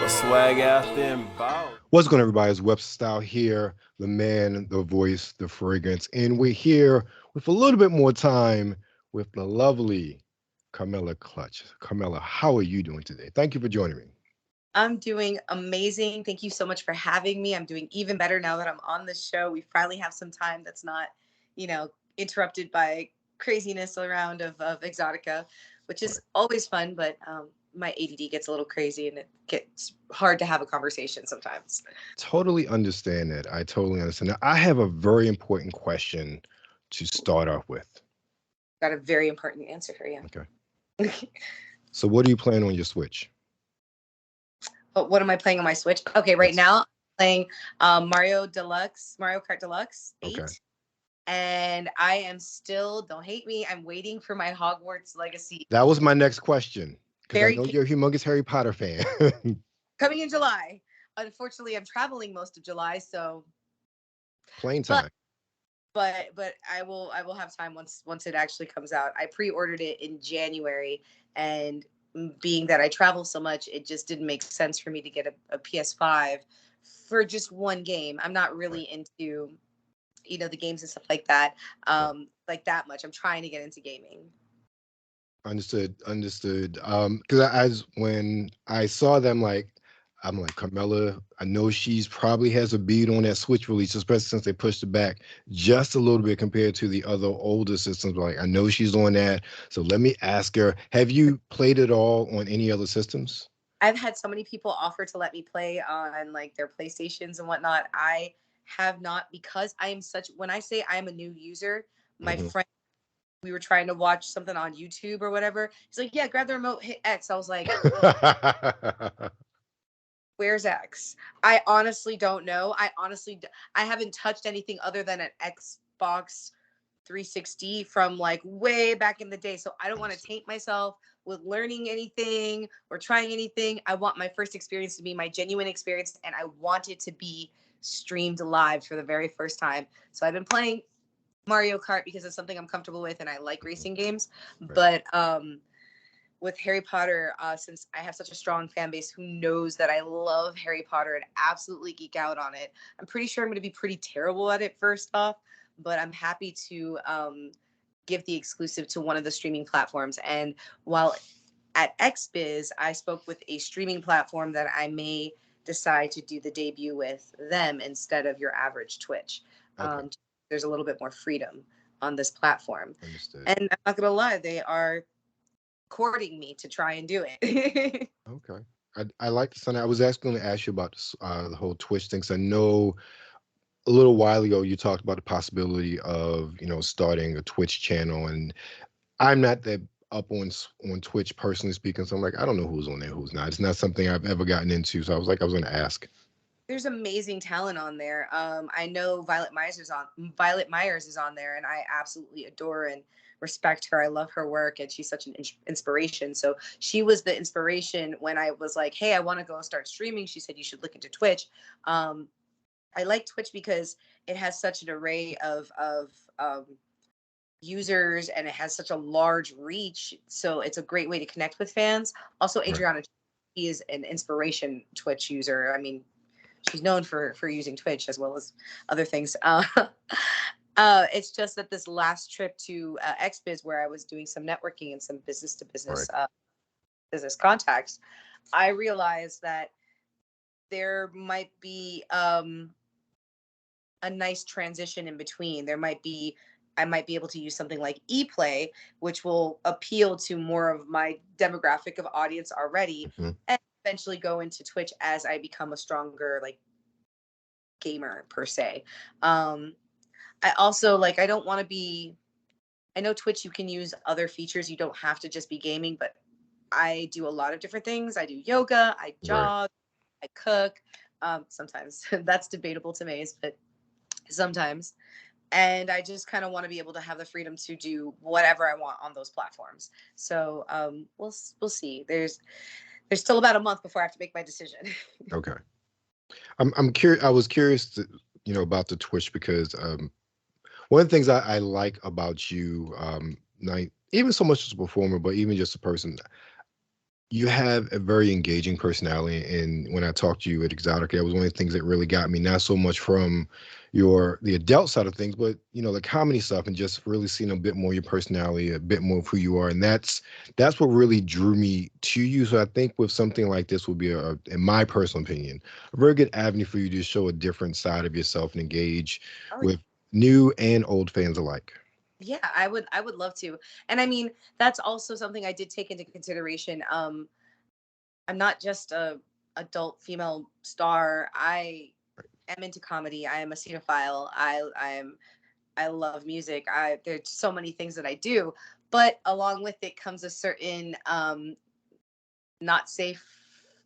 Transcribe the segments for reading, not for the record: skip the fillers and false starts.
Swag out there and bow. What's going on, everybody? It's Webster Style here, the man, the voice, the fragrance. And we're here with a little bit more time with the lovely Carmela Clutch. Carmela, how are you doing today? Thank you for joining me. I'm doing amazing. Thank you so much for having me. I'm doing even better now that I'm on the show. We finally have some time that's not, interrupted by craziness around of Exotica, which Right. is always fun, but my ADD gets a little crazy and it gets hard to have a conversation sometimes. Totally understand that. I totally understand that. I have a very important question to start off with. Got a very important answer for you. Okay. So, what do you plan on your Switch? But what am I playing on my Switch? Okay, right Yes. now I'm playing Mario Kart Deluxe Okay. 8. And I am still, don't hate me, I'm waiting for my Hogwarts Legacy. That was my next question because I Very know you're a humongous Harry Potter fan. coming in July. Unfortunately, I'm traveling most of July, so Plain but time. but I will have time once it actually comes out. I pre-ordered it in January, and being that I travel so much, it just didn't make sense for me to get a PS5 for just one game. I'm not Right. really into the games and stuff like that, Right. like that much. I'm trying to get into gaming. Understood, understood. Because as when I saw them, I'm like Carmela. I know she's probably has a beat on that Switch release, especially since they pushed it back just a little bit compared to the other older systems. Like I know she's on that, so let me ask her: have you played it all on any other systems? I've had so many people offer to let me play on like their PlayStations and whatnot. I have not, because I am such, when I say I'm a new user, my Hmm. friend, we were trying to watch something on YouTube or whatever. He's like, yeah, grab the remote, hit X. I was like, where's X? I honestly don't know. I haven't touched anything other than an Xbox 360 from like way back in the day. So I don't want to Understood. taint myself with learning anything or trying anything. I want my first experience to be my genuine experience, and I want it to be streamed live for the very first time. So I've been playing Mario Kart because it's something I'm comfortable with and I like Mhm. racing games. Right. But with Harry Potter, since I have such a strong fan base who knows that I love Harry Potter and absolutely geek out on it, I'm pretty sure I'm going to be pretty terrible at it first off, but I'm happy to give the exclusive to one of the streaming platforms. And while at XBiz, I spoke with a streaming platform that I may decide to do the debut with them instead of your average Twitch. Okay. Um, there's a little bit more freedom on this platform. Understood. And I'm not going to lie, they are courting me to try and do it. Okay. I like the sound. I was actually going to ask you about the whole Twitch thing. 'Cause I know a little while ago you talked about the possibility of starting a Twitch channel, and I'm not that up on Twitch personally speaking, so I'm like I don't know who's on there, who's not. It's not something I've ever gotten into, so I was going to ask. There's amazing talent on there. I know Violet Myers is on there, and I absolutely adore and respect her. I love her work, and she's such an inspiration. So she was the inspiration when I was like, "Hey, I want to go start streaming." She said you should look into Twitch. Um, I like Twitch because it has such an array of users, and it has such a large reach. So it's a great way to connect with fans. Also, Right. Adriana, she is an inspiration Twitch user. I mean, she's known for using Twitch as well as other things. It's just that this last trip to XBiz, where I was doing some networking and some business to Right. business contacts, I realized that there might be a nice transition in between. I might be able to use something like ePlay, which will appeal to more of my demographic of audience already, Hmm. and eventually go into Twitch as I become a stronger like gamer per se. Um, I also like I don't want to be. I know Twitch you can use other features. You don't have to just be gaming, but I do a lot of different things. I do yoga, I Right. jog, I cook. Sometimes that's debatable to me, but sometimes. And I just kind of want to be able to have the freedom to do whatever I want on those platforms. So we'll see. There's still about a month before I have to make my decision. Okay. I'm curious. I was curious about the Twitch because one of the things I like about you, like even so much as a performer, but even just a person, You have a very engaging personality, and when I talked to you at Exotica, that was one of the things that really got me. Not so much from the adult side of things, but the comedy stuff, and just really seeing a bit more of your personality, a bit more of who you are, and that's what really drew me to you. So I think with something like this would be in my personal opinion, a very good avenue for you to show a different side of yourself and engage Oh with new and old fans alike. yeah, I would love to. And I mean, that's also something I did take into consideration. I'm not just a adult female star. I am into comedy. I am a cinephile. I love music. There's so many things that I do, but along with it comes a certain not safe,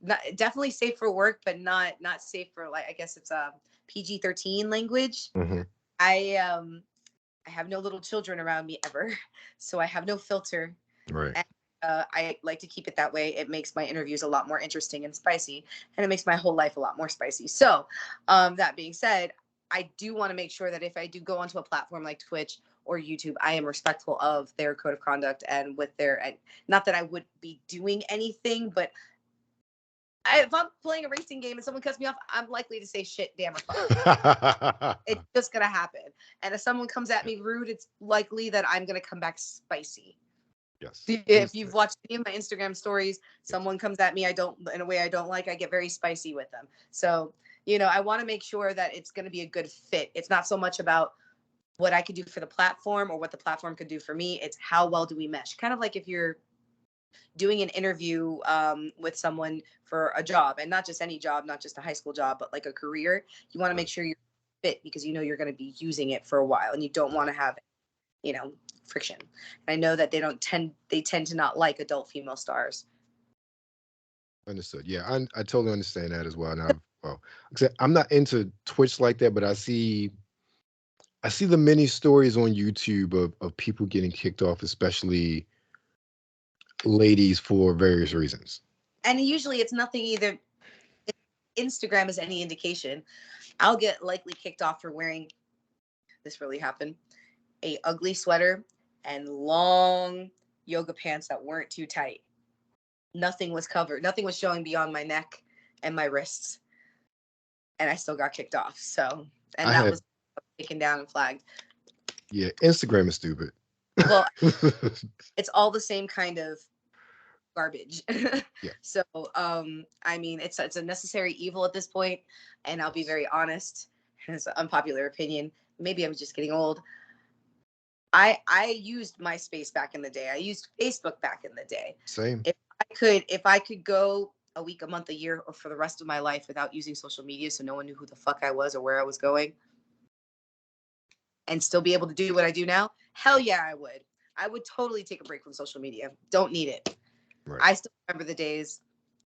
not definitely safe for work, but not safe for, like, I guess it's a PG-13 language. Hmm. I I have no little children around me ever, so I have no filter. Right. And I like to keep it that way. It makes my interviews a lot more interesting and spicy, and it makes my whole life a lot more spicy. So, that being said, I do want to make sure that if I do go onto a platform like Twitch or YouTube, I am respectful of their code of conduct and with their, and not that I would be doing anything, but if I'm playing a racing game and someone cuts me off, I'm likely to say shit, damn, or fuck. It's just gonna happen. And if someone comes at me rude, it's likely that I'm gonna come back spicy. Yes. If you've watched any of my Instagram stories, Yes. someone comes at me in a way I don't like, I get very spicy with them. So, I want to make sure that it's going to be a good fit. It's not so much about what I could do for the platform or what the platform could do for me. It's how well do we mesh. Kind of like if you're doing an interview with someone for a job, and not just any job, not just a high school job, but like a career, you want to make sure you're fit because you're going to be using it for a while, and you don't want to have friction. And I know that they tend to not like adult female stars. Understood. Yeah, I totally understand that as well. Now, well, like I said, I'm not into Twitch like that, but I see the many stories on YouTube of people getting kicked off, especially ladies, for various reasons. And usually it's nothing either. If Instagram is any indication, I'll get likely kicked off for wearing, this really happened, a ugly sweater and long yoga pants that weren't too tight. Nothing was covered. Nothing was showing beyond my neck and my wrists. And I still got kicked off. So, and I that had was taken down and flagged. Yeah, Instagram is stupid. Well, it's all the same kind of garbage. Yeah. So, I mean, it's a necessary evil at this point, and I'll be very honest. It's an unpopular opinion. Maybe I'm just getting old. I used MySpace back in the day. I used Facebook back in the day. Same. If I could go a week, a month, a year, or for the rest of my life without using social media, so no one knew who the fuck I was or where I was going, and still be able to do what I do now, hell yeah, I would. I would totally take a break from social media. Don't need it. Right. I still remember the days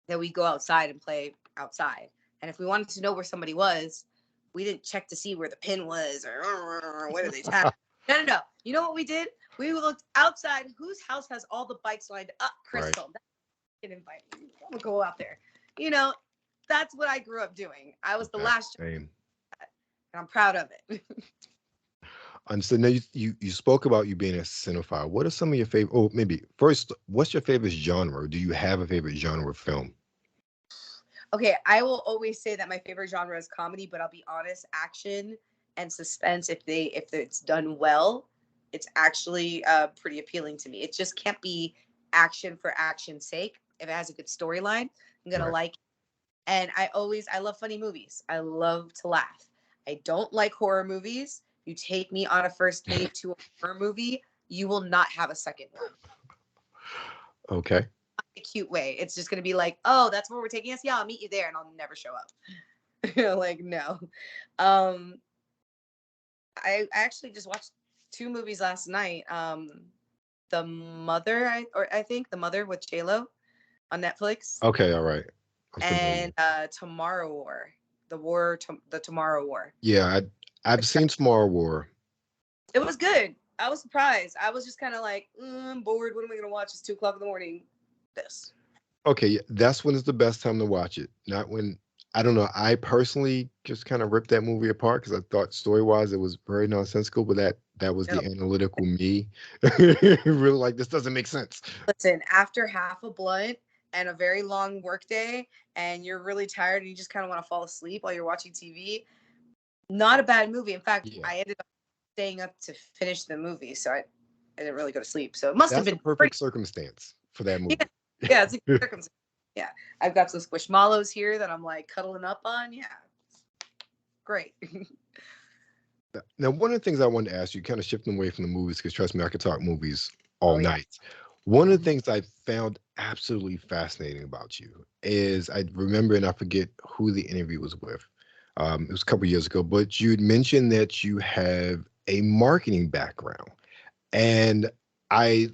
that we go outside and play outside. And if we wanted to know where somebody was, we didn't check to see where the pin was or where they tap. No. You know what we did? We looked outside. Whose house has all the bikes lined up? Crystal. Right. That can invite me. I'm gonna go out there. That's what I grew up doing. I was the last. Same. And I'm proud of it. So now you spoke about you being a cinephile. What are some of your favorite? Oh, maybe first, what's your favorite genre? Do you have a favorite genre of film? Okay, I will always say that my favorite genre is comedy, but I'll be honest, action and suspense, if it's done well, it's actually pretty appealing to me. It just can't be action for action's sake. If it has a good storyline, I'm gonna like it. And I love funny movies. I love to laugh. I don't like horror movies. You take me on a first date to a horror movie, you will not have a second one. Okay. Not in a cute way. It's just gonna be like, oh, that's where we're taking us. Yeah, I'll meet you there, and I'll never show up. Like, no. I actually just watched 2 movies last night. The Mother, I think The Mother with J-Lo on Netflix. Okay, all right. And Tomorrow War, the Tomorrow War. Yeah, I've seen Tomorrow War. It was good. I was surprised. I was just kind of like, I'm bored. What am I gonna watch? It's 2:00 in the morning. This. Okay, yeah, that's when it's the best time to watch it. Not when, I don't know. I personally just kind of ripped that movie apart because I thought story-wise it was very nonsensical, but that was the analytical me. Really like, this doesn't make sense. Listen, after Half a Blunt, and a very long work day, and you're really tired and you just kind of want to fall asleep while you're watching TV, not a bad movie. In fact, Yeah, I ended up staying up to finish the movie, so I didn't really go to sleep. So it must have that's a been pretty. perfect circumstance for that Yeah, movie. yeah, it's a good circumstance. Yeah, I've got some squishmallows here that I'm like cuddling up on. Yeah, great. Now, one of the things I wanted to ask you, kind of shifting away from the movies, because trust me, I could talk movies all Oh yeah. night. One of the things I found absolutely fascinating about you is I remember, and I forget who the interview was with. It was a couple years ago, but you'd mentioned that you have a marketing background. And I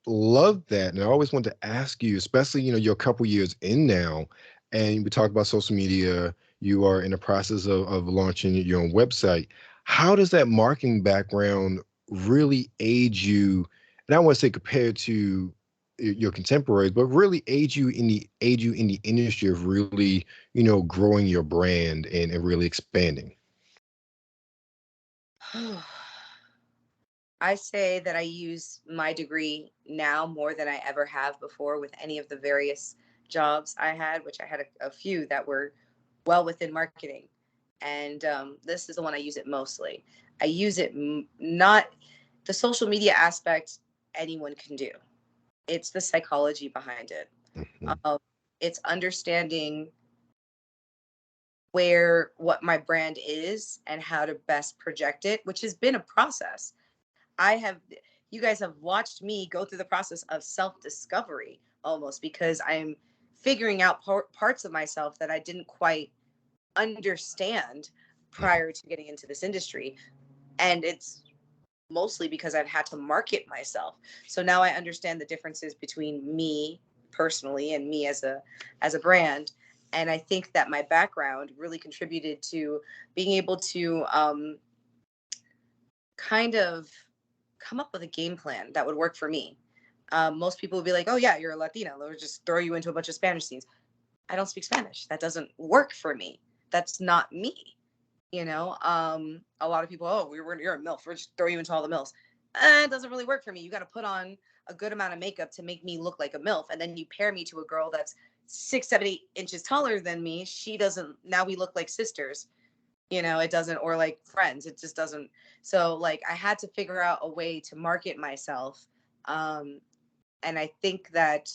love that. And I always want to ask you, especially, you're a couple years in now, and we talk about social media, you are in the process of launching your own website. How does that marketing background really aid you? And I don't want to say compared to your contemporaries, but really aid you in the industry of really, growing your brand and really expanding. I say that I use my degree now more than I ever have before with any of the various jobs I had, which I had a few that were well within marketing. And this is the one I use it mostly. I use it not the social media aspect anyone can do. It's the psychology behind it. Mhm. It's understanding where what my brand is and how to best project it, which has been a process. I have, you guys have watched me go through the process of self discovery almost because I'm figuring out parts of myself that I didn't quite understand prior to getting into this industry. And it's mostly because I've had to market myself. So now I understand the differences between me personally and me as a brand. And I think that my background really contributed to being able to kind of come up with a game plan that would work for me. Most people would be like, "Oh yeah, you're a Latina. Let's just throw you into a bunch of Spanish scenes." I don't speak Spanish. That doesn't work for me. That's not me. A lot of people, "Oh, you're a MILF. We're just throw you into all the MILFs." It doesn't really work for me. You got to put on a good amount of makeup to make me look like a MILF, and then you pair me to a girl that's 6, 7, 8 inches taller than me. She doesn't. Now we look like sisters. It doesn't, or like friends. It just doesn't. So like I had to figure out a way to market myself. Um, and I think that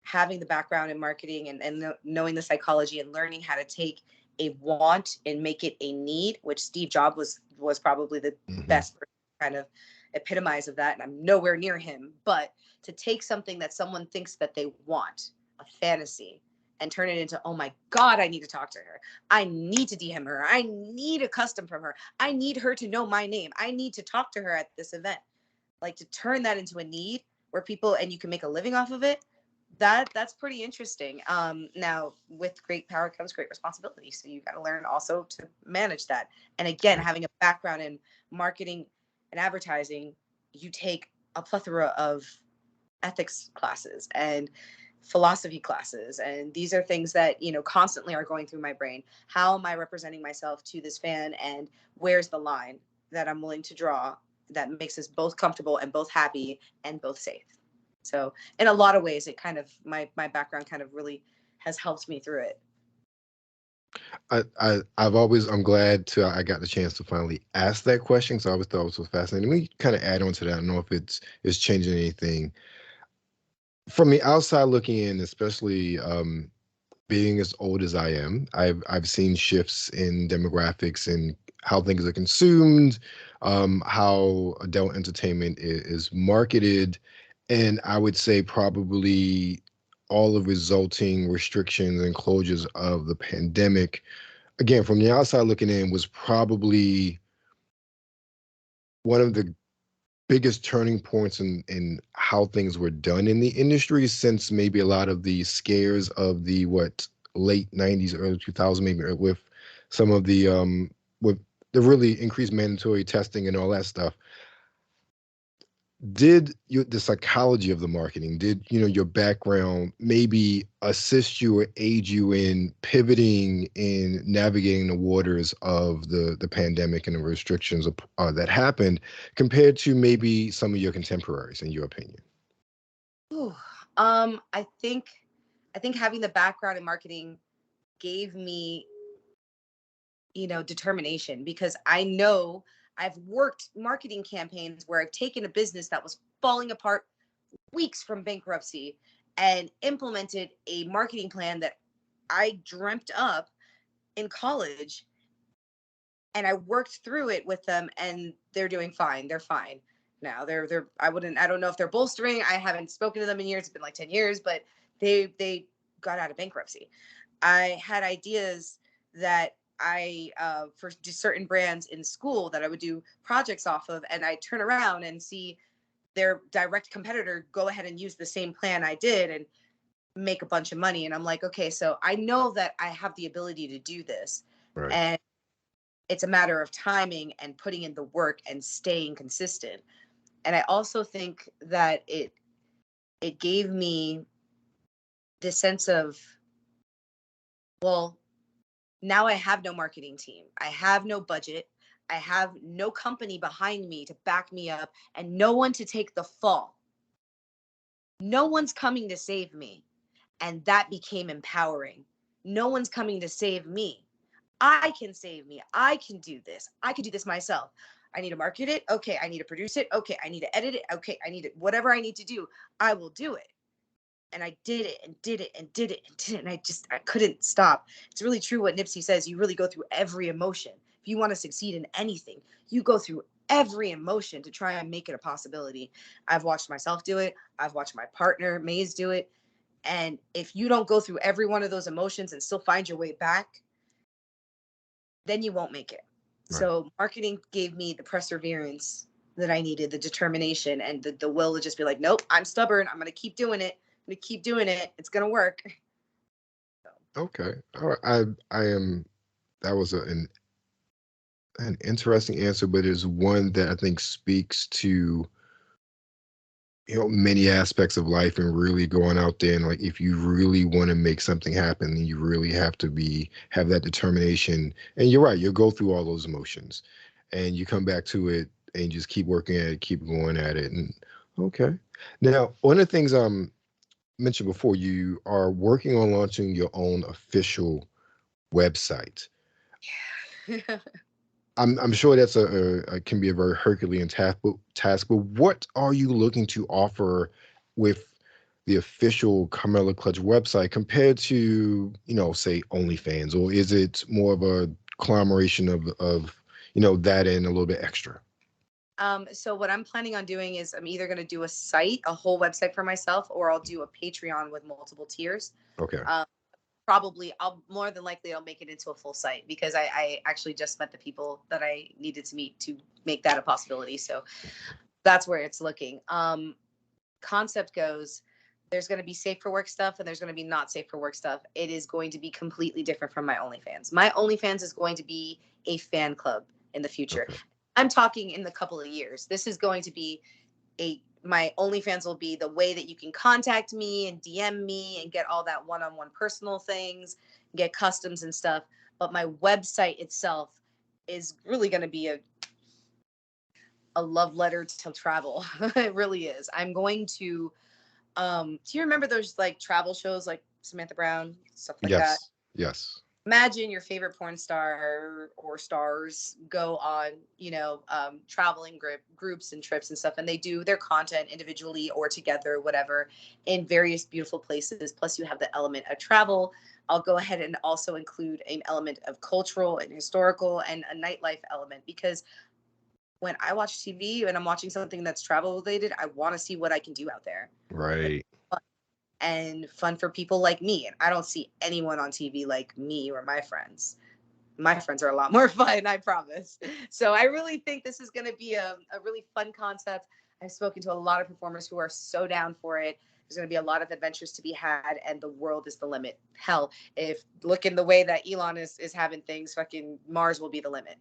having the background in marketing and knowing the psychology and learning how to take a want and make it a need, which Steve Jobs was probably the Mhm. best kind of epitomize of that. And I'm nowhere near him, but to take something that someone thinks that they want, a fantasy, and turn it into, oh my God, I need to talk to her. I need to DM her. I need a custom from her. I need her to know my name. I need to talk to her at this event. Like to turn that into a need where people and you can make a living off of it. That's pretty interesting. Now with great power comes great responsibility. So you got to learn also to manage that. And again, having a background in marketing and advertising, you take a plethora of ethics classes and philosophy classes, and these are things that constantly are going through my brain. How am I representing myself to this fan, and where's the line that I'm willing to draw that makes us both comfortable and both happy and both safe? So in a lot of ways it kind of my background kind of really has helped me through it. I'm glad I got the chance to finally ask that question. So I always thought it was so fascinating. Let me kind of add on to that. I don't know if it's changing anything from the outside looking in, especially being as old as I am. I've seen shifts in demographics and how things are consumed, how adult entertainment is marketed, and I would say probably all the resulting restrictions and closures of the pandemic, again, from the outside looking in, was probably one of the biggest turning points in how things were done in the industry since maybe a lot of the scares of the late 90s, early 2000s, maybe with some of the with the really increased mandatory testing and all that stuff. Did the psychology of the marketing, did your background maybe assist you or aid you in pivoting in navigating the waters of the pandemic and the restrictions that happened compared to maybe some of your contemporaries, in your opinion? Ooh, I think I think having the background in marketing gave me, determination, because I know I've worked marketing campaigns where I've taken a business that was falling apart weeks from bankruptcy and implemented a marketing plan that I dreamt up in college, and I worked through it with them, and they're doing fine. They're fine now. I don't know if they're bolstering. I haven't spoken to them in years. It's been like 10 years, but they got out of bankruptcy. I had ideas that I for just certain brands in school that I would do projects off of, and I turn around and see their direct competitor go ahead and use the same plan I did and make a bunch of money. And I'm like, okay, so I know that I have the ability to do this. Right. And it's a matter of timing and putting in the work and staying consistent. And I also think that it gave me this sense of, well, now I have no marketing team. I have no budget. I have no company behind me to back me up, and no one to take the fall. No one's coming to save me. And that became empowering. No one's coming to save me. I can save me. I can do this. I can do this myself. I need to market it. Okay. I need to produce it. Okay. I need to edit it. Okay. I need it. Whatever I need to do, I will do it. And I did it and did it and did it and did it. And I couldn't stop. It's really true what Nipsey says. You really go through every emotion. If you want to succeed in anything, you go through every emotion to try and make it a possibility. I've watched myself do it. I've watched my partner, Maze, do it. And if you don't go through every one of those emotions and still find your way back, then you won't make it. Right. So marketing gave me the perseverance that I needed, the determination, and the will to just be like, nope, I'm stubborn. I'm going to keep doing it. I'm going to keep doing it. It's going to work. Okay. All right. I am, that was an interesting answer, but it's one that I think speaks to, many aspects of life, and really going out there, and like, if you really want to make something happen, then you really have to have that determination. And you're right, you'll go through all those emotions and you come back to it and just keep working at it, keep going at it. And okay. Now, one of the things mentioned before, you are working on launching your own official website. Yeah. I'm sure that's can be a very Herculean task, but what are you looking to offer with the official Carmela Clutch website compared to, say OnlyFans, or is it more of a conglomeration of that and a little bit extra? So what I'm planning on doing is I'm either going to do a whole website for myself, or I'll do a Patreon with multiple tiers. Okay. Probably I'll make it into a full site, because I actually just met the people that I needed to meet to make that a possibility. So that's where it's looking. Concept goes, there's going to be safe for work stuff and there's going to be not safe for work stuff. It is going to be completely different from my OnlyFans. My OnlyFans is going to be a fan club in the future. Okay. I'm talking in the couple of years. This is going to be my OnlyFans will be the way that you can contact me and DM me and get all that one-on-one personal things, get customs and stuff. But my website itself is really going to be a love letter to travel. It really is. I'm going to, do you remember those like travel shows like Samantha Brown, stuff like that? Yes. Imagine your favorite porn star or stars go on, traveling groups and trips and stuff, and they do their content individually or together, whatever, in various beautiful places. Plus, you have the element of travel. I'll go ahead and also include an element of cultural and historical and a nightlife element, because when I watch TV and I'm watching something that's travel related, I want to see what I can do out there. Right. And fun for people like me. And I don't see anyone on TV like me or my friends. My friends are a lot more fun, I promise. So I really think this is going to be a really fun concept. I've spoken to a lot of performers who are so down for it. There's going to be a lot of adventures to be had, and the world is the limit. Hell, if looking the way that Elon is having things, fucking Mars will be the limit.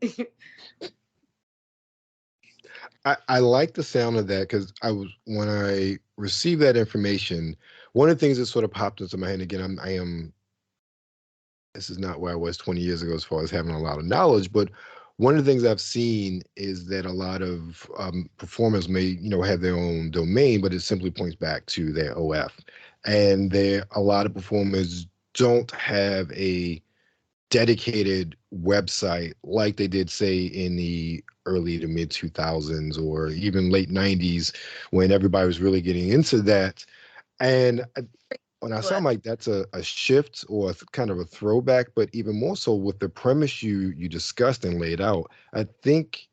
I like the sound of that, because when I received that information, one of the things that sort of popped into my head, again, this is not where I was 20 years ago as far as having a lot of knowledge, but one of the things I've seen is that a lot of performers may, have their own domain, but it simply points back to their OF. and there a lot of performers don't have a dedicated website like they did, say, in the early to mid 2000s or even late 90s, when everybody was really getting into that. And when I sound like that's a shift or kind of a throwback, but even more so with the premise you discussed and laid out, I think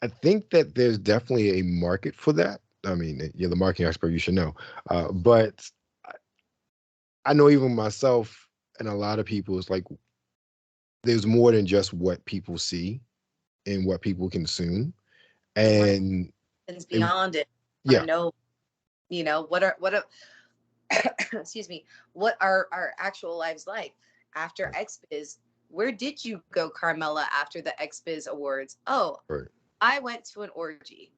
that there's definitely a market for that. I mean, you're the marketing expert, you should know. But I know even myself and a lot of people, it's like there's more than just what people see and what people consume. And Things it, beyond it. I yeah, want to know, what are excuse me, what are our actual lives like after XBiz? Where did you go, Carmela, after the XBiz Awards? Oh, right. I went to an orgy.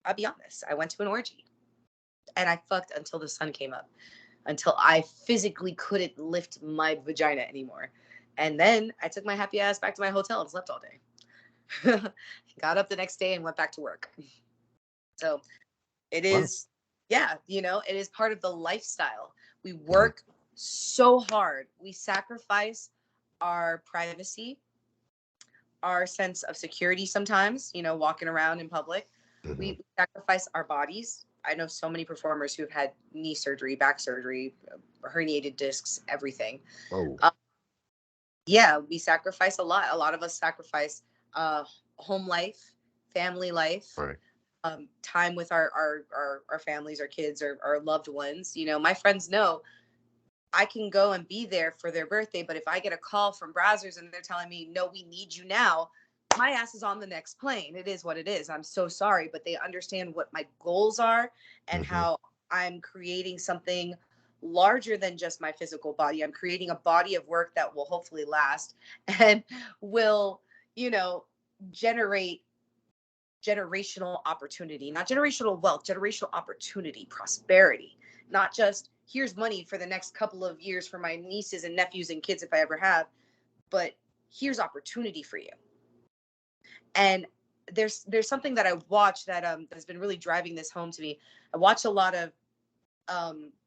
I'll be honest. I went to an orgy and I fucked until the sun came up, until I physically couldn't lift my vagina anymore. And then I took my happy ass back to my hotel and slept all day. Got up the next day and went back to work. So it Wow. is, yeah, it is part of the lifestyle. We Mhm. work so hard. We sacrifice our privacy, our sense of security sometimes, walking around in public. Mhm. We sacrifice our bodies. I know so many performers who've had knee surgery, back surgery, herniated discs, everything. Oh, Uh, yeah, we sacrifice a lot. A lot of us sacrifice uh, home life, family life, right. time with our families, our kids, our loved ones. My friends know I can go and be there for their birthday, but if I get a call from Brazzers and they're telling me, no, we need you now, my ass is on the next plane. It is what it is. I'm so sorry, but they understand what my goals are and Hmm. how I'm creating something larger than just my physical body. I'm creating a body of work that will hopefully last and will, you know, generate generational opportunity, not generational wealth, generational opportunity, prosperity, not just here's money for the next couple of years for my nieces and nephews and kids if I ever have, but here's opportunity for you. And there's something that I watch that has been really driving this home to me. I watch a lot of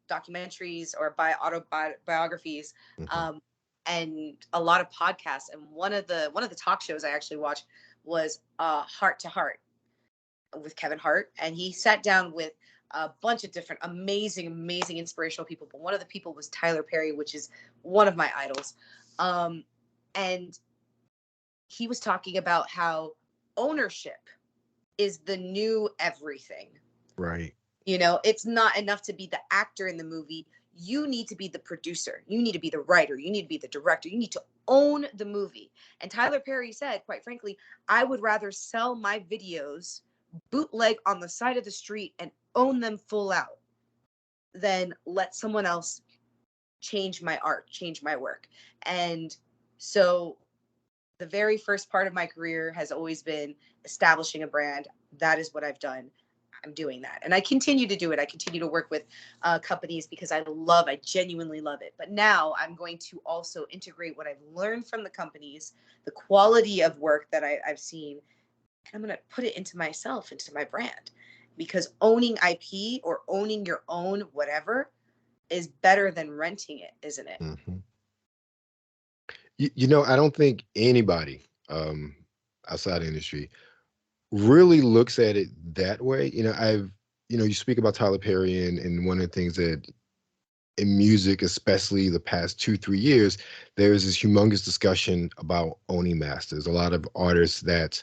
documentaries or autobiographies, Hmm. um, and a lot of podcasts. And one of the talk shows I actually watched was Heart to Heart with Kevin Hart, and he sat down with a bunch of different amazing, inspirational people. But one of the people was Tyler Perry, which is one of my idols. Um, and he was talking about how ownership is the new everything. Right. It's not enough to be the actor in the movie. You need to be the producer. You need to be the writer. You need to be the director. You need to own the movie. And Tyler Perry said, quite frankly, I would rather sell my videos bootleg on the side of the street and own them full out than let someone else change my art, change my work. And so the very first part of my career has always been establishing a brand. That is what I've done. I'm doing that. And I continue to do it. I continue to work with companies because I genuinely love it. But now I'm going to also integrate what I've learned from the companies, the quality of work that I've seen, and I'm going to put it into myself, into my brand. Because owning IP or owning your own whatever is better than renting it, isn't it? Hmm. I don't think anybody um, outside the industry really looks at it that way. You speak about Tyler Perry, and one of the things that in music, especially the past 2, 3 years, there's this humongous discussion about owning masters. A lot of artists that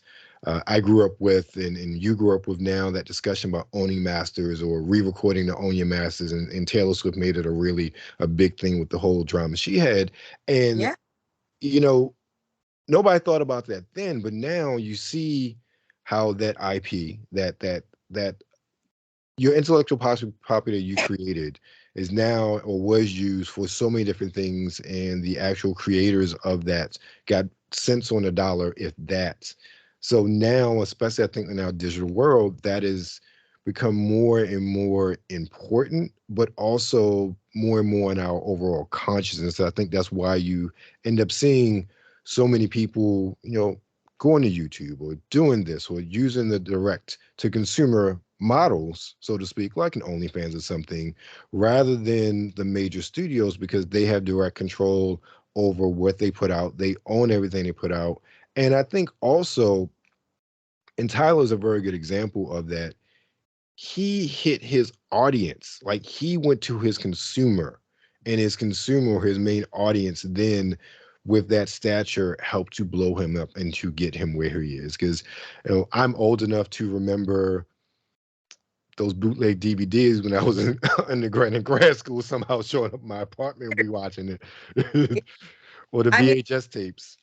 I grew up with and you grew up with now, that discussion about owning masters or re-recording the own your masters, and Taylor Swift made it a big thing with the whole drama she had. And, Yeah. you know, nobody thought about that then, but now you see how that IP, that your intellectual property you created is now or was used for so many different things, and the actual creators of that got cents on the dollar, if that. So now, especially I think in our digital world, that is become more and more important, but also more and more in our overall consciousness. I think that's why you end up seeing so many people, going to YouTube or doing this or using the direct to consumer models, so to speak, like an OnlyFans or something, rather than the major studios, because they have direct control over what they put out. They own everything they put out. And I think also, and Tyler's a very good example of that, he hit his audience. Like he went to his consumer, and his consumer, his main audience, then with that stature helped to blow him up and to get him where he is. Because I'm old enough to remember those bootleg DVDs when I was in undergrad and grad school, somehow showing up in my apartment and rewatching it. Or the I mean, VHS tapes.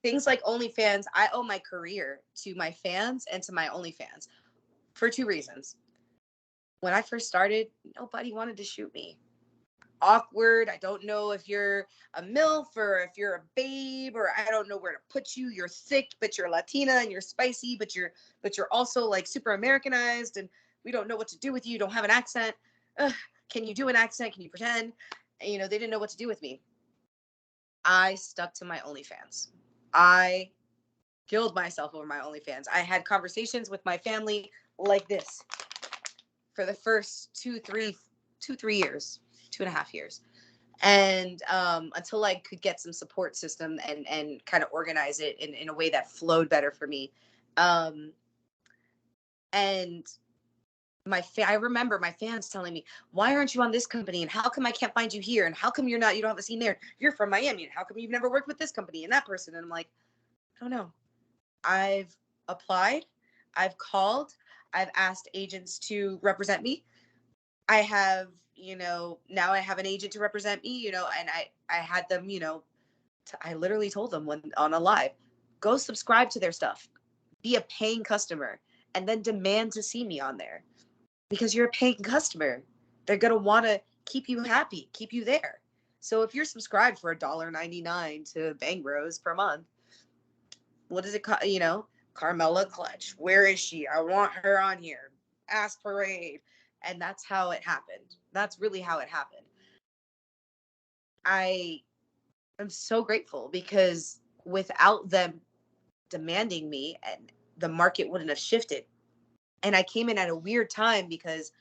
things like OnlyFans, I owe my career to my fans and to my OnlyFans for two reasons. When I first started, nobody wanted to shoot me. Awkward. I don't know if you're a MILF or if you're a babe, or I don't know where to put you. You're thick, but you're Latina, and you're spicy, but you're also like super Americanized, and we don't know what to do with you. You don't have an accent. Ugh, can you do an accent? Can you pretend? And, they didn't know what to do with me. I stuck to my OnlyFans. I killed myself over my OnlyFans. I had conversations with my family like this for the first 2-3 years, 2.5 years. And until I could get some support system and kind of organize it in a way that flowed better for me. And I remember my fans telling me, why aren't you on this company? And how come I can't find you here? And how come you don't have a scene there? You're from Miami. And how come you've never worked with this company and that person? And I'm like, I don't know. I've applied, I've called, I've asked agents to represent me. I have, now I have an agent to represent me, and I had them, I literally told them when on a live, go subscribe to their stuff, be a paying customer, and then demand to see me on there, because you're a paying customer. They're going to want to keep you happy, keep you there. So if you're subscribed for $1.99 to Bang Bros per month, what does it cost? Carmela Clutch, where is she? I want her on here. Ass parade. And that's how it happened. That's really how it happened. I am so grateful, because without them demanding me, and the market wouldn't have shifted. And I came in at a weird time, because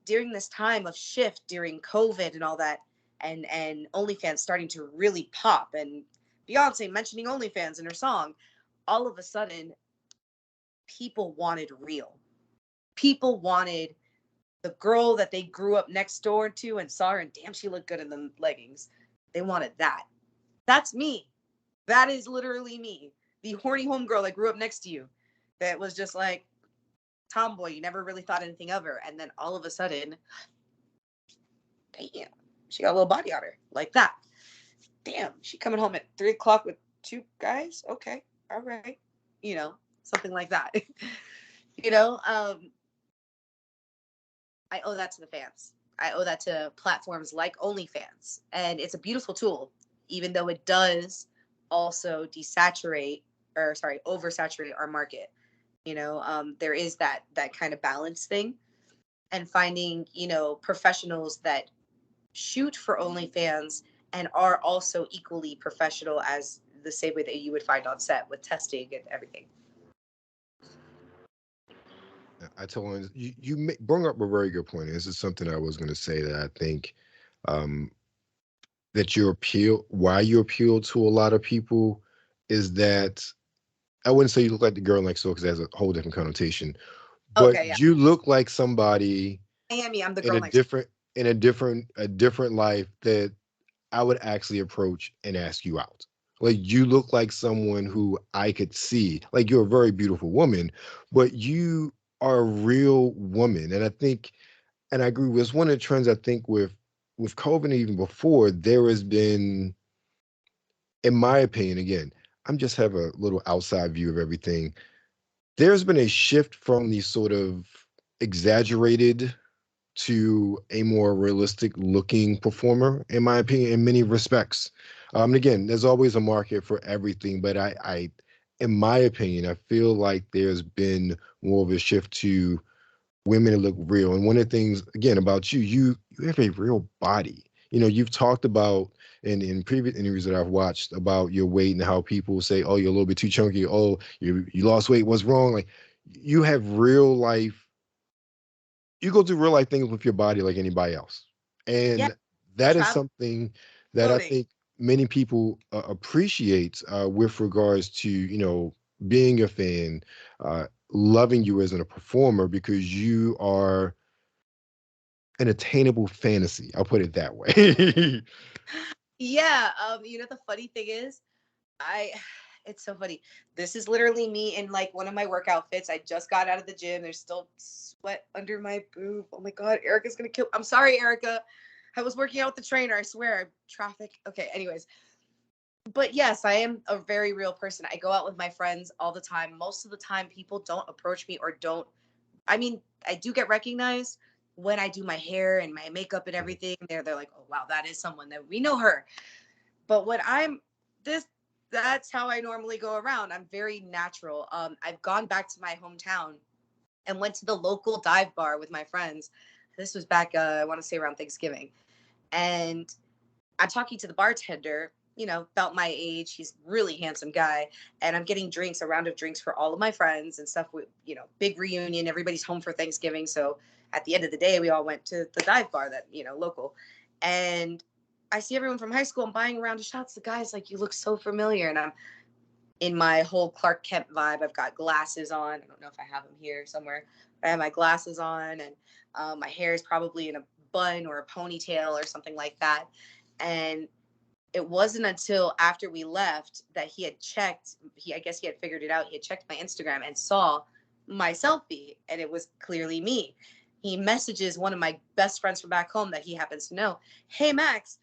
during this time of shift, during COVID and all that, and OnlyFans starting to really pop, and Beyonce mentioning OnlyFans in her song, all of a sudden, people wanted real. People wanted the girl that they grew up next door to and saw her, and damn, she looked good in the leggings. They wanted that. That's me. That is literally me. The horny homegirl that grew up next to you, that was just like tomboy. You never really thought anything of her. And then all of a sudden, damn, she got a little body on her like that. Damn, she coming home at 3 o'clock with two guys. Okay, all right, something like that. you know, um, I owe that to the fans. I owe that to platforms like OnlyFans, and it's a beautiful tool, even though it does also oversaturate our market. There is that kind of balance thing, and finding professionals that shoot for OnlyFans and are also equally professional as the same way that you would find on set with testing and everything. I told him you bring up a very good point. This is something I was going to say, that I think um, that why you appeal to a lot of people is that I wouldn't say you look like the girl next door, because that's a whole different connotation, but Okay, yeah. you look like somebody Miami, I'm the in girl a next. different life that I would actually approach and ask you out. Like, you look like someone who I could see. Like, you're a very beautiful woman, but you are a real woman. And I think, and I agree with, it's one of the trends, I think, with COVID, and even before, there has been, in my opinion, again, I'm just have a little outside view of everything. There's been a shift from the sort of exaggerated to a more realistic looking performer, in my opinion, in many respects. And again, there's always a market for everything, but in my opinion, I feel like there's been more of a shift to women that look real. And one of the things, again, about you have a real body. You've talked about in previous interviews that I've watched about your weight, and how people say, "Oh, you're a little bit too chunky. Oh, you lost weight. What's wrong?" Like, you have real life you go through real life things with your body like anybody else. Yeah, And that is travel, something that I floating. think many people appreciate with regards to, being a fan, loving you as a performer because you are an attainable fantasy. I'll put it that way. Yeah, the funny thing is, I it's so funny. This is literally me in like one of my work outfits. I just got out of the gym. There's still sweat under my boob. Oh my god, Erica's gonna kill. I'm sorry, Erica. I was working out with the trainer. I swear. Traffic. Okay. Anyways, but yes, I am a very real person. I go out with my friends all the time. Most of the time, people don't approach me or don't. I mean, I do get recognized when I do my hair and my makeup and everything. They're like, oh wow, that is someone that we know her. But when I'm this, that's how I normally go around. I'm very natural. I've gone back to my hometown and went to the local dive bar with my friends. This was back, I want to say around Thanksgiving. And I'm talking to the bartender, about my age. He's a really handsome guy. And I'm getting drinks, a round of drinks for all of my friends and stuff. Big reunion. Everybody's home for Thanksgiving. So at the end of the day, we all went to the dive bar that, local. And I see everyone from high school. I'm buying a round of shots. The guy's like, you look so familiar. And I'm in my whole Clark Kent vibe. I've got glasses on. I don't know if I have them here somewhere. I have my glasses on, and my hair is probably in a bun or a ponytail or something like that. And it wasn't until after we left that he had checked. I guess he had figured it out. He had checked my Instagram and saw my selfie, and it was clearly me. He messages one of my best friends from back home that he happens to know. Hey Max,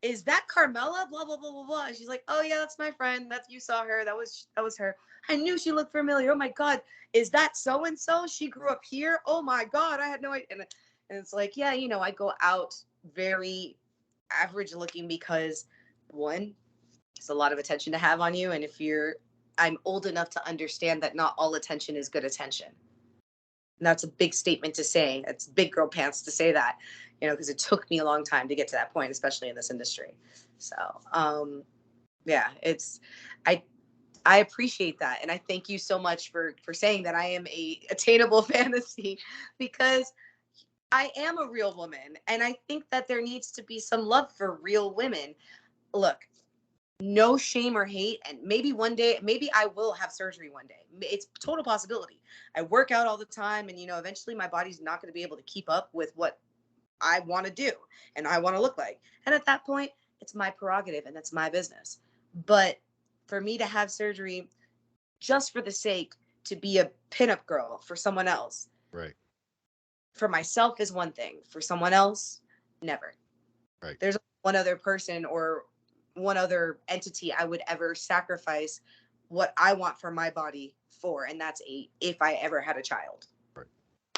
is that Carmela? Blah blah blah blah blah. And she's like, oh yeah, that's my friend. That's you saw her. That was her. I knew she looked familiar. Oh my god, is that so and so? She grew up here. Oh my god, I had no idea. And it's like, yeah, I go out very average looking because one, it's a lot of attention to have on you, and I'm old enough to understand that not all attention is good attention. And that's a big statement to say. It's big girl pants to say that, because it took me a long time to get to that point, especially in this industry. So, yeah, I, I appreciate that. And I thank you so much for saying that I am a attainable fantasy, because I am a real woman. And I think that there needs to be some love for real women. Look, no shame or hate, and maybe one day, maybe I will have surgery one day. It's a total possibility. I work out all the time, and eventually my body's not going to be able to keep up with what I want to do and I want to look like. And at that point, it's my prerogative and that's my business. But for me to have surgery just for the sake to be a pinup girl for someone else, Right. for myself is one thing. For someone else, never. Right. There's one other person or one other entity I would ever sacrifice what I want for my body for, and that's if I ever had a child. Right.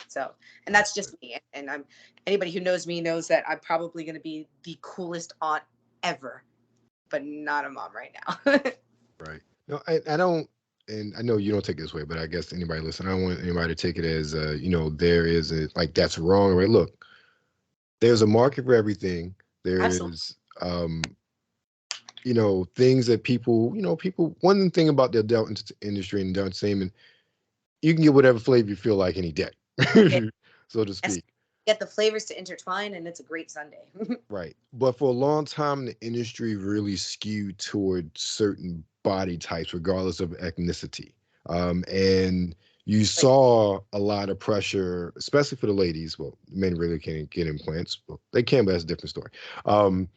So, and that's just me. And anybody who knows me knows that I'm probably going to be the coolest aunt ever, but not a mom right now. Right. No, I don't, and I know you don't take it this way, but I guess anybody listening, I don't want anybody to take it as, there is like that's wrong. Right. Look, there's a market for everything. There Absolutely. is, things that one thing about the adult industry and adult entertainment, you can get whatever flavor you feel like any day, Yeah. so to Yes. speak. Get the flavors to intertwine, and it's a great Sunday. Right. But for a long time, the industry really skewed toward certain body types, regardless of ethnicity. And you Like, saw a lot of pressure, especially for the ladies. Well, men really can't get implants. Well, they can, but that's a different story. Um,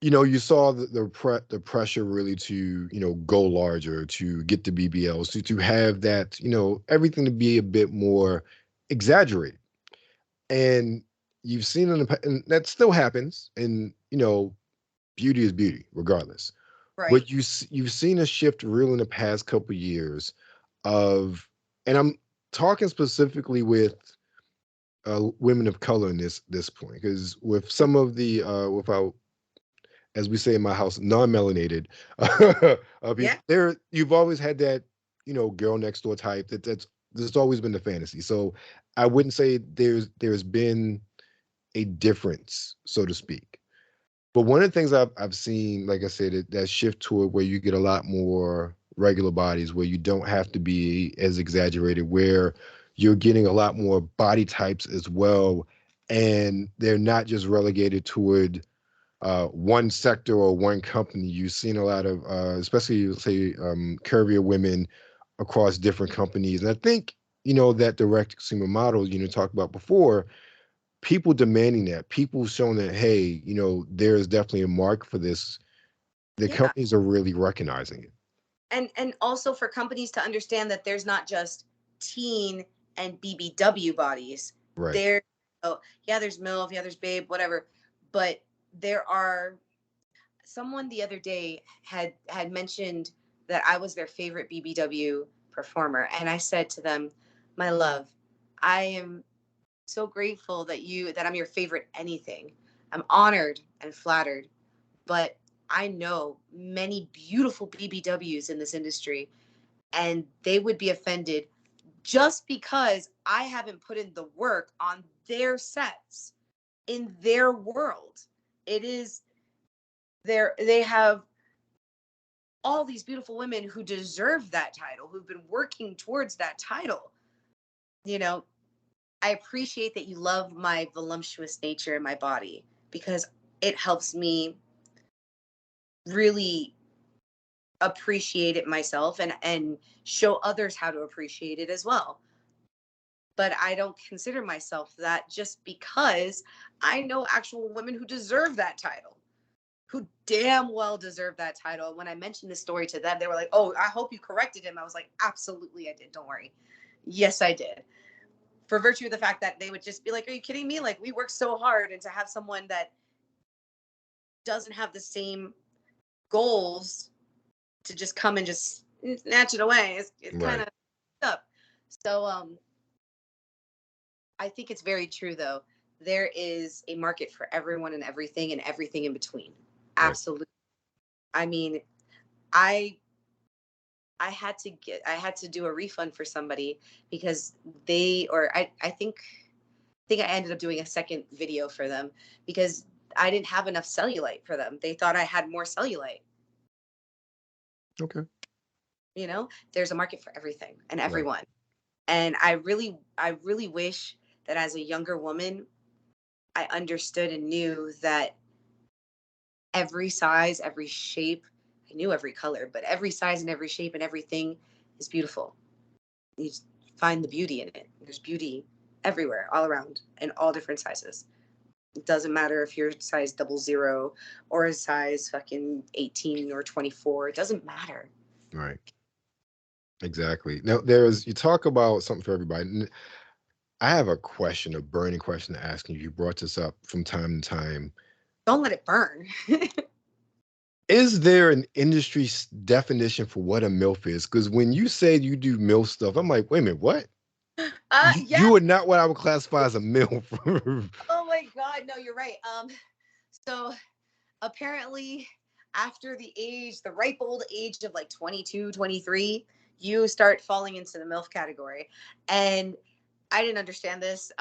you saw the pressure really to, go larger, to get the BBLs, to have that, everything to be a bit more exaggerated. And you've seen and that still happens, and beauty is beauty regardless. right. But you've seen a shift real in the past couple years of, and I'm talking specifically with women of color in this point, because with some of the without, as we say in my house, non-melanated Yeah. people, there you've always had that, girl next door type, there's always been the fantasy. So I wouldn't say there's been a difference, so to speak. But one of the things I've seen, like I said, that shift toward where you get a lot more regular bodies, where you don't have to be as exaggerated, where you're getting a lot more body types as well, and they're not just relegated toward one sector or one company. You've seen a lot of, especially say, curvier women across different companies, and I think that direct consumer model talked about before. People demanding that, people showing that, hey, there is definitely a mark for this. The Yeah. companies are really recognizing it. And also for companies to understand that there's not just teen and BBW bodies. Right. There, oh yeah, there's MILF, yeah, there's Babe, whatever. But there are someone the other day had mentioned that I was their favorite BBW performer, and I said to them, "My love, I am so grateful that I'm your favorite anything. I'm honored and flattered, but I know many beautiful BBWs in this industry, and they would be offended just because I haven't put in the work on their sets in their world. It is they have all these beautiful women who deserve that title, who've been working towards that title. You know, I appreciate that you love my voluptuous nature in my body because it helps me really appreciate it myself and show others how to appreciate it as well. But I don't consider myself that just because I know actual women who deserve that title, who damn well deserve that title. When I mentioned this story to them, they were like, "Oh, I hope you corrected him." I was like, "Absolutely, I did. Don't worry." Yes, I did. For virtue of the fact that they would just be like, "Are you kidding me? Like, we work so hard, and to have someone that doesn't have the same goals to just come and just snatch it away, it's kind Right. of up." So I think it's very true though. There is a market for everyone and everything in between. Right. Absolutely. I mean, I I had to do a refund for somebody because I think I ended up doing a second video for them because I didn't have enough cellulite for them. They thought I had more cellulite. Okay. There's a market for everything and Right. everyone. And I really wish that as a younger woman, I understood and knew that every size, every shape, I knew every color, but every size and every shape and everything is beautiful. You just find the beauty in it. There's beauty everywhere, all around, in all different sizes. It doesn't matter if you're size 00 or a size fucking 18 or 24. It doesn't matter. Right. Exactly. Now, you talk about something for everybody. I have a question, a burning question to ask you. You brought this up from time to time. Don't let it burn. Is there an industry definition for what a MILF is? Because when you said you do MILF stuff, I'm like, wait a minute, what? Yeah. You are not what I would classify as a MILF. Oh my God. No, you're right. So apparently after the ripe old age of like 22, 23, you start falling into the MILF category. And I didn't understand this.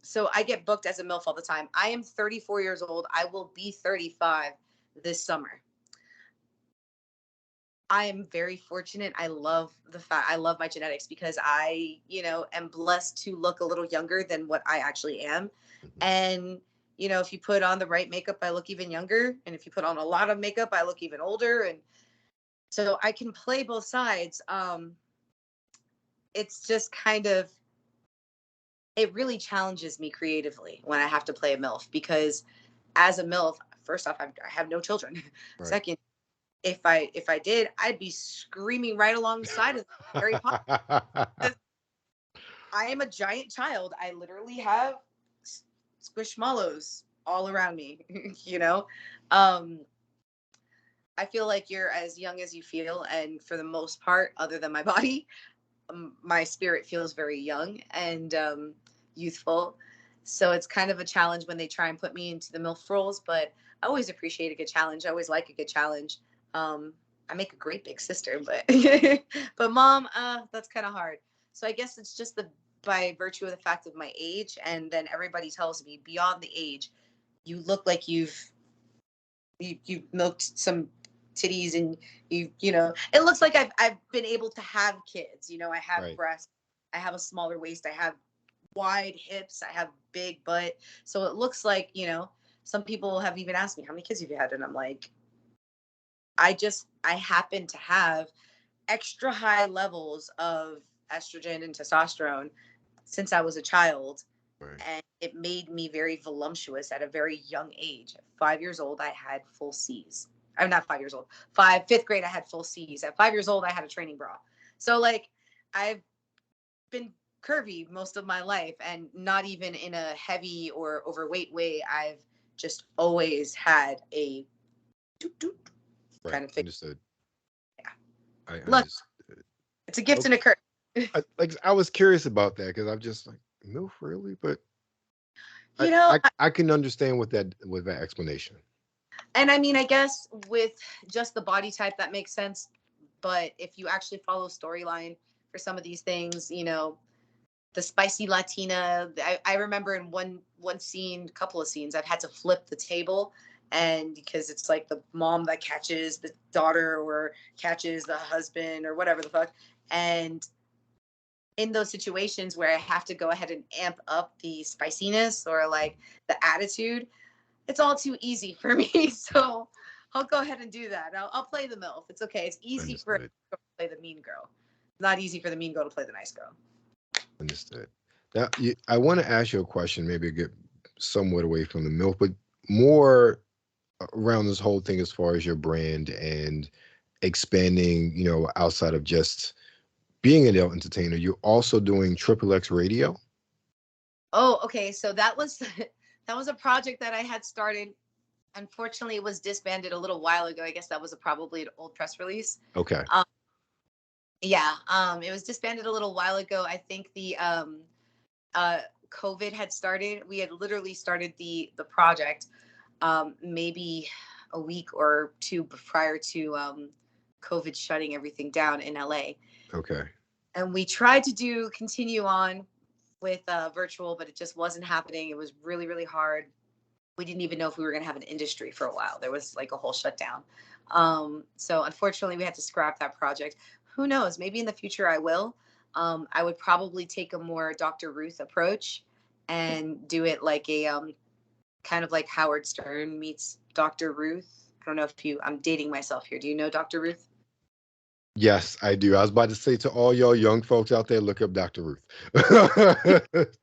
So I get booked as a MILF all the time. I am 34 years old. I will be 35 this summer. I am very fortunate. I love my genetics because am blessed to look a little younger than what I actually am. And, if you put on the right makeup, I look even younger. And if you put on a lot of makeup, I look even older. And so I can play both sides. It's just it really challenges me creatively when I have to play a MILF because as a MILF, first off, I have no children. Right. Second, if I did, I'd be screaming right alongside of Harry Potter. I am a giant child. I literally have squishmallows all around me. you know, um, I feel like you're as young as you feel, and for the most part, other than my body, my spirit feels very young and youthful. So it's kind of a challenge when they try and put me into the MILF roles, but I always appreciate a good challenge. I always like a good challenge. I make a great big sister, but but mom, that's kind of hard. So I guess it's just by virtue of the fact of my age, and then everybody tells me beyond the age, you look like you've milked some titties and it looks like I've been able to have kids. I have Right. breasts. I have a smaller waist. I have wide hips. I have big butt. So it looks like, some people have even asked me, how many kids have you had? And I'm like, I happen to have extra high levels of estrogen and testosterone since I was a child. Right. And it made me very voluptuous at a very young age. At 5 years old, I had full C's. I'm not 5 years old. Fifth grade, I had full C's. At 5 years old, I had a training bra. So like, I've been curvy most of my life, and not even in a heavy or overweight way. I've just always had a doot, doot Right. kind of thing. Understood. Yeah. I Look, understood. it's a gift and a curse. I was curious about that because I'm just like, MILF really? But You know, I can understand with that explanation. and I mean, I guess with just the body type, that makes sense. But if you actually follow storyline for some of these things, the spicy Latina, I remember in one scene, couple of scenes, I've had to flip the table, and because it's like the mom that catches the daughter or catches the husband or whatever the fuck. And in those situations where I have to go ahead and amp up the spiciness or like the attitude, it's all too easy for me. So I'll go ahead and do that. I'll play the MILF. It's okay. It's easy for a Understood. girl to play the mean girl. Not easy for the mean girl to play the nice girl. Understood. Now, I want to ask you a question, maybe get somewhat away from the MILF, but more around this whole thing as far as your brand and expanding, outside of just being an adult entertainer. You're also doing Triple X Radio. Oh, okay. So that was that was a project that I had started. Unfortunately, it was disbanded a little while ago. I guess that was probably an old press release. Okay. Yeah, it was disbanded a little while ago. I think the COVID had started. We had literally started the project maybe a week or two prior to COVID shutting everything down in LA. Okay. And we tried to continue on with virtual, but it just wasn't happening. It was really, really hard. We didn't even know if we were going to have an industry for a while. There was like a whole shutdown. So unfortunately, we had to scrap that project. Who knows? Maybe in the future I will. I would probably take a more Dr. Ruth approach and do it like a kind of like Howard Stern meets Dr. Ruth. I don't know if I'm dating myself here. Do you know Dr. Ruth? Yes, I do. I was about to say to all y'all young folks out there, look up Dr. Ruth.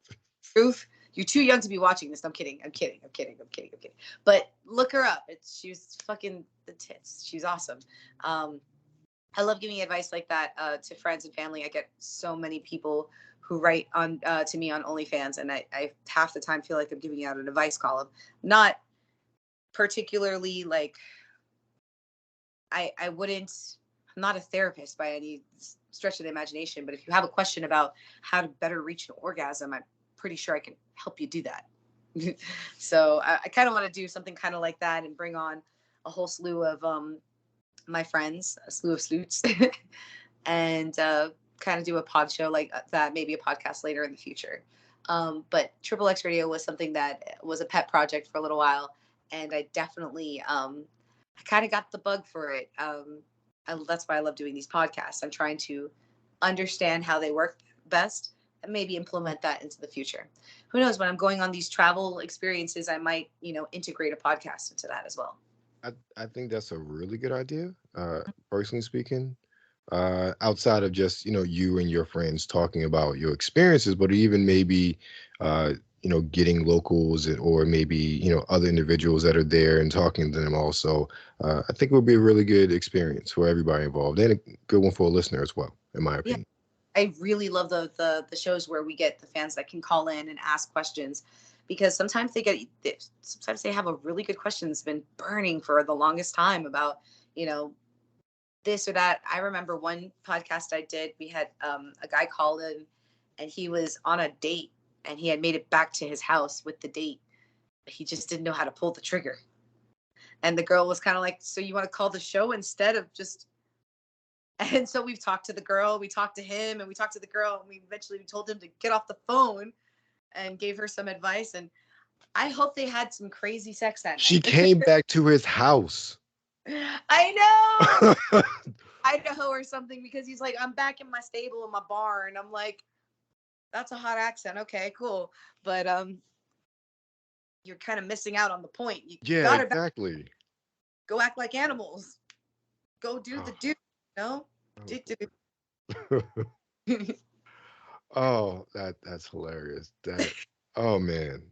Ruth, you're too young to be watching this. I'm kidding. I'm kidding. I'm kidding. I'm kidding. I'm kidding. But look her up. She's fucking the tits. She's awesome. I love giving advice like that to friends and family. I get so many people who write on to me on OnlyFans, and I half the time feel like I'm giving out an advice column. Not particularly like I wouldn't. I'm not a therapist by any stretch of the imagination, but if you have a question about how to better reach an orgasm, I'm pretty sure I can help you do that. So I kind of want to do something kind of like that and bring on a whole slew of my friends, a slew of sleuths, and kind of do a pod show like that, maybe a podcast later in the future. But Triple X Radio was something that was a pet project for a little while, and I definitely I kind of got the bug for it. That's why I love doing these podcasts. I'm trying to understand how they work best and maybe implement that into the future. Who knows? When I'm going on these travel experiences, I might, integrate a podcast into that as well. I think that's a really good idea, personally speaking. Outside of just, you and your friends talking about your experiences, but even maybe, getting locals or maybe, other individuals that are there and talking to them also. I think it would be a really good experience for everybody involved and a good one for a listener as well, in my Yeah, opinion. I really love the shows where we get the fans that can call in and ask questions, because sometimes sometimes they have a really good question that's been burning for the longest time about, you know, this or that. I remember one podcast I did, we had a guy call in, and he was on a date and he had made it back to his house with the date. He just didn't know how to pull the trigger. And the girl was kind of like, so you want to call the show instead of just. And so we've talked to the girl, we talked to him, and we talked to the girl, and we eventually told him to get off the phone and gave her some advice. And I hope they had some crazy sex that She night. came back to his house. I know. Idaho or something, because he's like, I'm back in my stable in my barn. I'm like, that's a hot accent. Okay, cool. But you're kind of missing out on the point. You Yeah, gotta exactly. go act like animals. Go do the Oh, do. No. Do, do. oh, boy. Oh, that's hilarious. Oh man,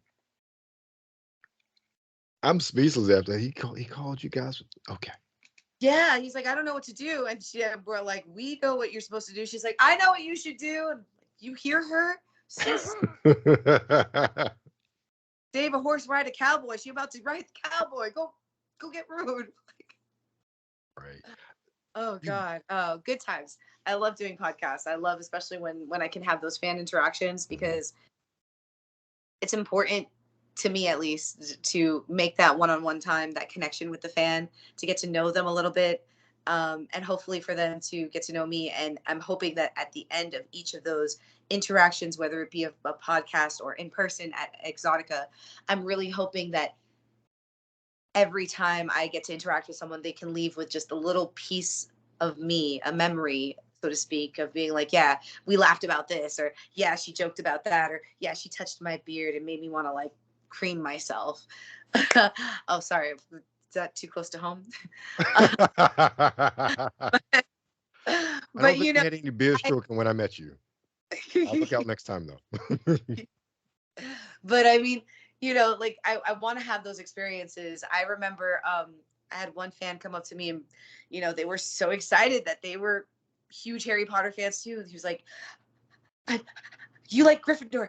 I'm speechless after he called you guys. Okay. Yeah, he's like, I don't know what to do, and we're like, we know what you're supposed to do. She's like, I know what you should do, and you hear her, sis. Save a horse, ride a cowboy. She about to ride the cowboy. Go get rude. Right. Oh You, God. Oh, good times. I love doing podcasts. I love especially when I can have those fan interactions mhm. because it's important to me at least to make that one-on-one time, that connection with the fan, to get to know them a little bit, and hopefully for them to get to know me. And I'm hoping that at the end of each of those interactions, whether it be a podcast or in person at Exotica, I'm really hoping that every time I get to interact with someone, they can leave with just a little piece of me, a memory, so to speak, of being like, yeah, we laughed about this, or yeah, she joked about that, or yeah, she touched my beard and made me want to like cream myself. Oh, sorry. Is that too close to home? I don't But think you you know, had any beard I, stroking when I met you. I'll look out next time though. but I mean, like I want to have those experiences. I remember I had one fan come up to me and they were so excited that they were huge Harry Potter fans too. He was like, you like Gryffindor?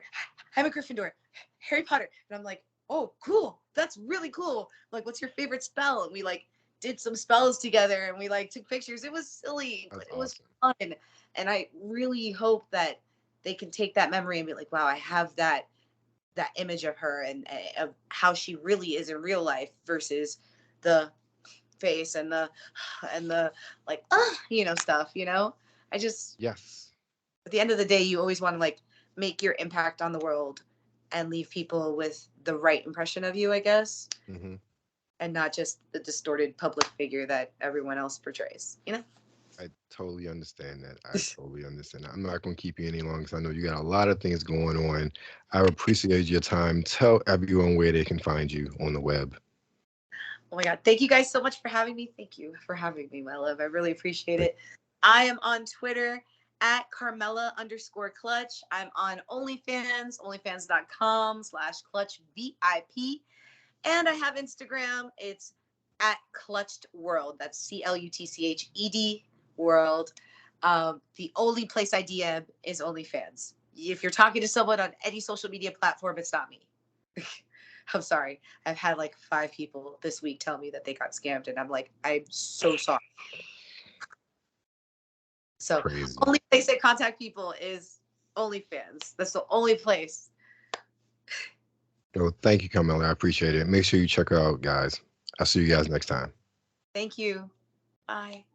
I'm a Gryffindor. Harry Potter. And I'm like, oh, cool. That's really cool. Like, what's your favorite spell? And we like did some spells together and we like took pictures. It was silly, but That's it was awesome. fun. And I really hope that they can take that memory and be like, wow, I have that image of her and of how she really is in real life versus the face and the like stuff. I just, Yes. at the end of the day, you always want to like make your impact on the world and leave people with the right impression of you, I guess, Hmm. and not just the distorted public figure that everyone else portrays. I totally understand that. I totally understand that. I'm not going to keep you any longer because I know you got a lot of things going on. I appreciate your time. Tell everyone where they can find you on the web. Oh my God. Thank you guys so much for having me. Thank you for having me, my love. I really appreciate it. I am on Twitter at Carmela_Clutch. I'm on OnlyFans, onlyfans.com/Clutch VIP. And I have Instagram. It's at Clutched World. That's CLUTCHED World. The only place I DM is OnlyFans. If you're talking to someone on any social media platform, it's not me. I'm sorry. I've had like 5 people this week tell me that they got scammed, and I'm like, I'm so sorry. So, Crazy. only place I contact people is OnlyFans. That's the only place. Well, thank you, Carmela. I appreciate it. Make sure you check her out, guys. I'll see you guys next time. Thank you. Bye.